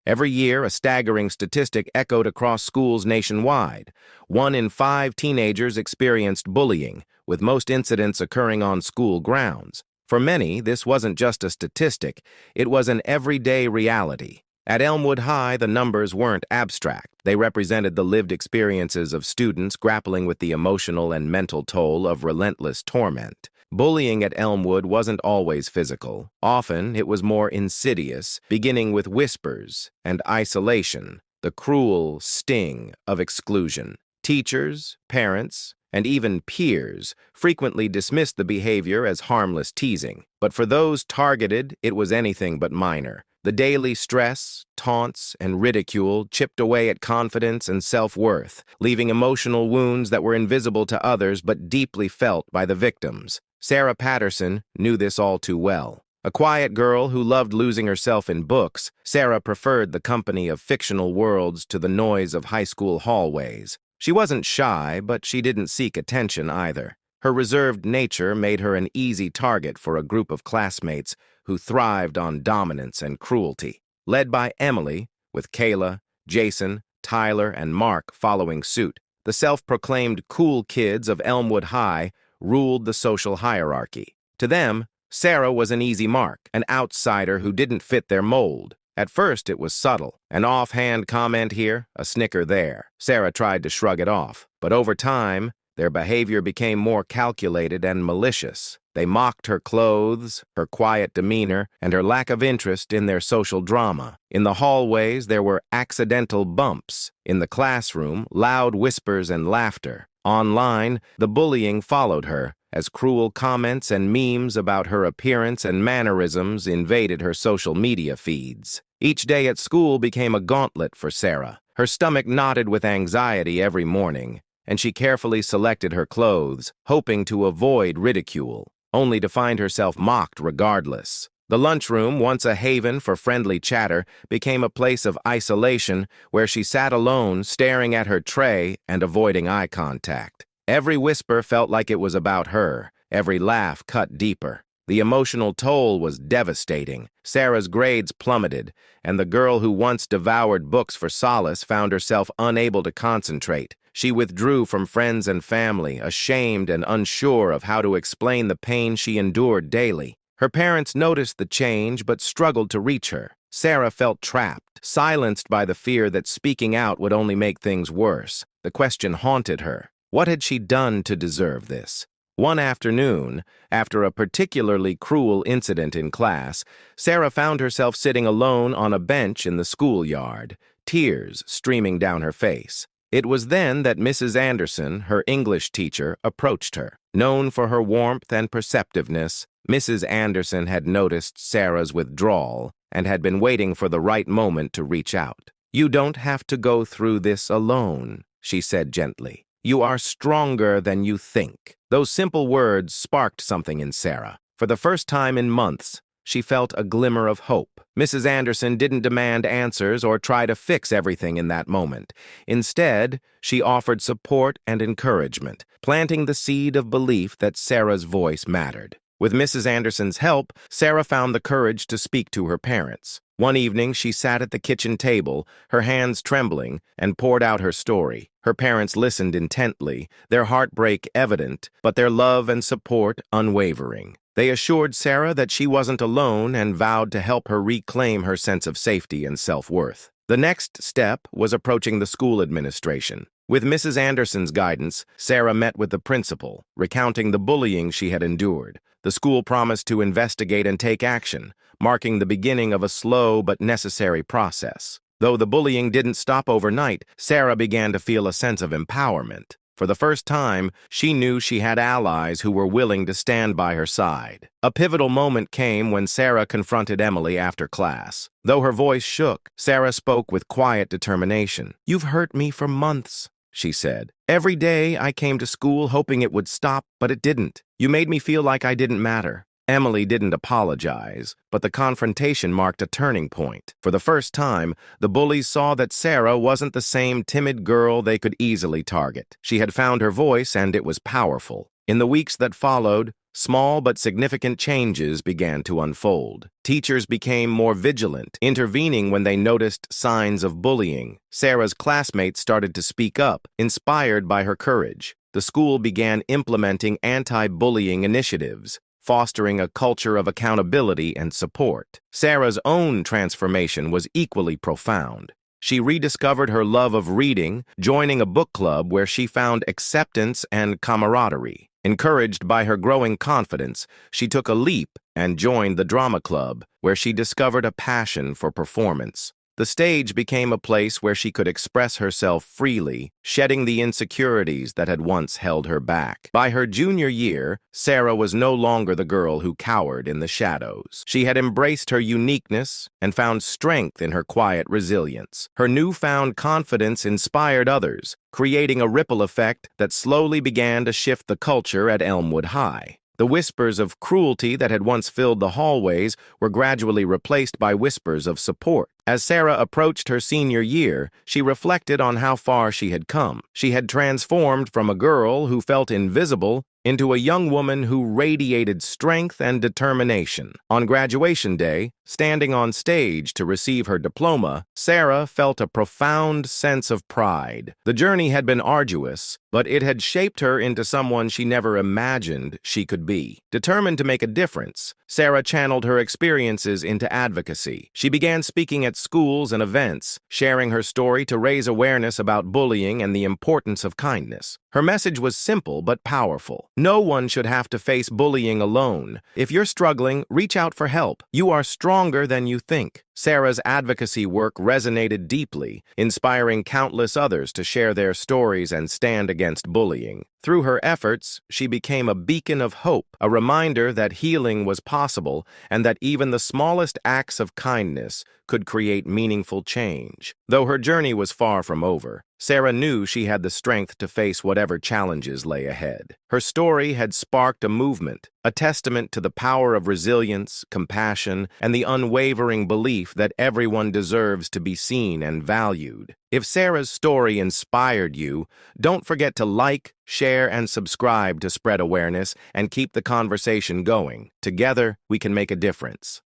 Every year, a staggering statistic echoed across schools nationwide. 1 in 5 teenagers experienced bullying, with most incidents occurring on school grounds. For many, this wasn't just a statistic, it was an everyday reality. At Elmwood High, the numbers weren't abstract. They represented the lived experiences of students grappling with the emotional and mental toll of relentless torment. Bullying at Elmwood wasn't always physical. Often, it was more insidious, beginning with whispers and isolation, the cruel sting of exclusion. Teachers, parents, and even peers frequently dismissed the behavior as harmless teasing. But for those targeted, it was anything but minor. The daily stress, taunts, and ridicule chipped away at confidence and self-worth, leaving emotional wounds that were invisible to others but deeply felt by the victims. Sarah Patterson knew this all too well. A quiet girl who loved losing herself in books, Sarah preferred the company of fictional worlds to the noise of high school hallways. She wasn't shy, but she didn't seek attention either. Her reserved nature made her an easy target for a group of classmates who thrived on dominance and cruelty. Led by Emily, with Kayla, Jason, Tyler, and Mark following suit, the self-proclaimed cool kids of Elmwood High ruled the social hierarchy. To them, Sarah was an easy mark, an outsider who didn't fit their mold. At first, it was subtle. An offhand comment here, a snicker there. Sarah tried to shrug it off, but over time, their behavior became more calculated and malicious. They mocked her clothes, her quiet demeanor, and her lack of interest in their social drama. In the hallways, there were accidental bumps. In the classroom, loud whispers and laughter. Online, the bullying followed her, as cruel comments and memes about her appearance and mannerisms invaded her social media feeds. Each day at school became a gauntlet for Sarah. Her stomach knotted with anxiety every morning, and she carefully selected her clothes, hoping to avoid ridicule, only to find herself mocked regardless. The lunchroom, once a haven for friendly chatter, became a place of isolation where she sat alone, staring at her tray and avoiding eye contact. Every whisper felt like it was about her, every laugh cut deeper. The emotional toll was devastating. Sarah's grades plummeted, and the girl who once devoured books for solace found herself unable to concentrate. She withdrew from friends and family, ashamed and unsure of how to explain the pain she endured daily. Her parents noticed the change but struggled to reach her. Sarah felt trapped, silenced by the fear that speaking out would only make things worse. The question haunted her. What had she done to deserve this? One afternoon, after a particularly cruel incident in class, Sarah found herself sitting alone on a bench in the schoolyard, tears streaming down her face. It was then that Mrs. Anderson, her English teacher, approached her. Known for her warmth and perceptiveness, Mrs. Anderson had noticed Sarah's withdrawal and had been waiting for the right moment to reach out. "You don't have to go through this alone," she said gently. "You are stronger than you think." Those simple words sparked something in Sarah. For the first time in months, she felt a glimmer of hope. Mrs. Anderson didn't demand answers or try to fix everything in that moment. Instead, she offered support and encouragement, planting the seed of belief that Sarah's voice mattered. With Mrs. Anderson's help, Sarah found the courage to speak to her parents. One evening, she sat at the kitchen table, her hands trembling, and poured out her story. Her parents listened intently, their heartbreak evident, but their love and support unwavering. They assured Sarah that she wasn't alone and vowed to help her reclaim her sense of safety and self-worth. The next step was approaching the school administration. With Mrs. Anderson's guidance, Sarah met with the principal, recounting the bullying she had endured. The school promised to investigate and take action, marking the beginning of a slow but necessary process. Though the bullying didn't stop overnight, Sarah began to feel a sense of empowerment. For the first time, she knew she had allies who were willing to stand by her side. A pivotal moment came when Sarah confronted Emily after class. Though her voice shook, Sarah spoke with quiet determination. "You've hurt me for months," she said. "Every day I came to school hoping it would stop, but it didn't. You made me feel like I didn't matter." Emily didn't apologize, but the confrontation marked a turning point. For the first time, the bullies saw that Sarah wasn't the same timid girl they could easily target. She had found her voice, and it was powerful. In the weeks that followed, small but significant changes began to unfold. Teachers became more vigilant, intervening when they noticed signs of bullying. Sarah's classmates started to speak up, inspired by her courage. The school began implementing anti-bullying initiatives, fostering a culture of accountability and support. Sarah's own transformation was equally profound. She rediscovered her love of reading, joining a book club where she found acceptance and camaraderie. Encouraged by her growing confidence, she took a leap and joined the drama club, where she discovered a passion for performance. The stage became a place where she could express herself freely, shedding the insecurities that had once held her back. By her junior year, Sarah was no longer the girl who cowered in the shadows. She had embraced her uniqueness and found strength in her quiet resilience. Her newfound confidence inspired others, creating a ripple effect that slowly began to shift the culture at Elmwood High. The whispers of cruelty that had once filled the hallways were gradually replaced by whispers of support. As Sarah approached her senior year, she reflected on how far she had come. She had transformed from a girl who felt invisible into a young woman who radiated strength and determination. On graduation day, standing on stage to receive her diploma, Sarah felt a profound sense of pride. The journey had been arduous, but it had shaped her into someone she never imagined she could be. Determined to make a difference, Sarah channeled her experiences into advocacy. She began speaking at schools and events, sharing her story to raise awareness about bullying and the importance of kindness. Her message was simple but powerful. No one should have to face bullying alone. If you're struggling, reach out for help. You are stronger than you think. Sarah's advocacy work resonated deeply, inspiring countless others to share their stories and stand against bullying. Through her efforts, she became a beacon of hope, a reminder that healing was possible and that even the smallest acts of kindness could create meaningful change. Though her journey was far from over, Sarah knew she had the strength to face whatever challenges lay ahead. Her story had sparked a movement, a testament to the power of resilience, compassion, and the unwavering belief that everyone deserves to be seen and valued. If Sarah's story inspired you, don't forget to like, share, and subscribe to spread awareness and keep the conversation going. Together, we can make a difference.